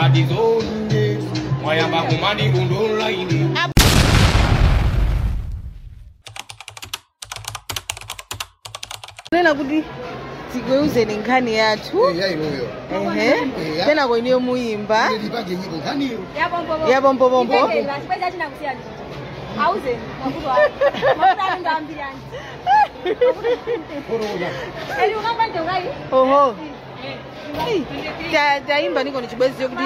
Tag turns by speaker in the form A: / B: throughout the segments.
A: Adizonde mwayamba kumani gondola ini
B: Nena kuti tigweuze nkhani yathu. Tena kwenye muimba. Yabombo bombo.
C: Auze nakuwa mafuta ngambirani eli ungapande ngai
B: oho taimba niko ni chibwezi yokuti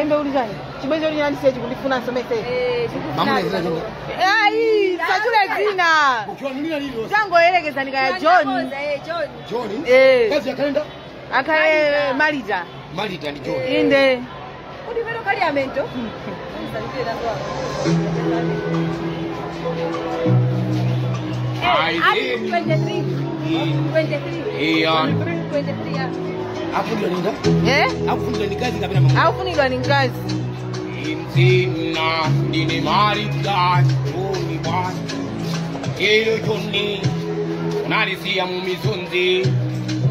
B: imba uli zani chibwezi uli nyani sechi kulifuna somese ai sakule zina tango elekeza nika John
A: kazi akaenda
B: akae Malita
A: ni John
B: inde
C: uli vero kaliamento
A: I think
C: 23
A: Afundwa ni kazi kabisa mama.
B: Afunidwa ni kazi.
A: Imzina ndine Malita ni bwana. Kero Johnny nalisia mu mizunzi.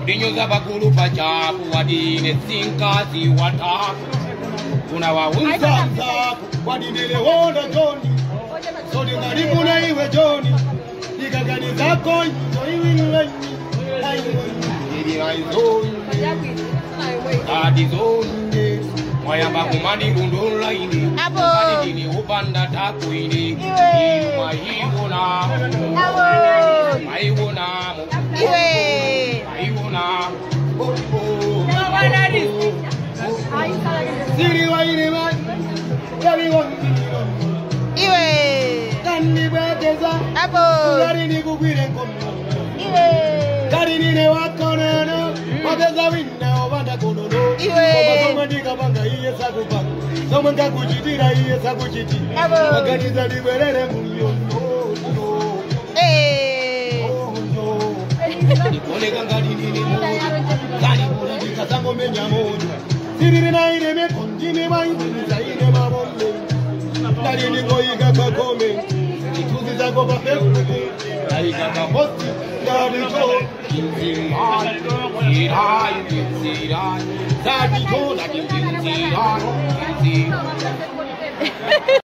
A: Dinyoza bakulu pachapu wadine sinkazi wataku. Kuna waunza wadinele wona Johnny. Sodi karibu na iwe Johnny. Nikagani zako iwe Adizonde mwayamba kumani gondola ini Adini upanda taku ini Maiwona Siri wa ine mani Yabi wangiro
B: Iwe
A: Kandi beteza Gari ni kukwire kono Gari ni ne wakonono Wabeza winna obanda konono Koma ndika banga iye sakupanga Soma nga kuchitira iye sakuchiti Waganiza liberere munyono Nikone kangari nini moja Kani kuna dika sango menya moja Siriri na ine me konjime wa ine ine mabombe Dari ni goiga kakome Nituzi zako papekume Daika kaposti Dari jo Inzimani Zirai Zadi jo Laki inzimani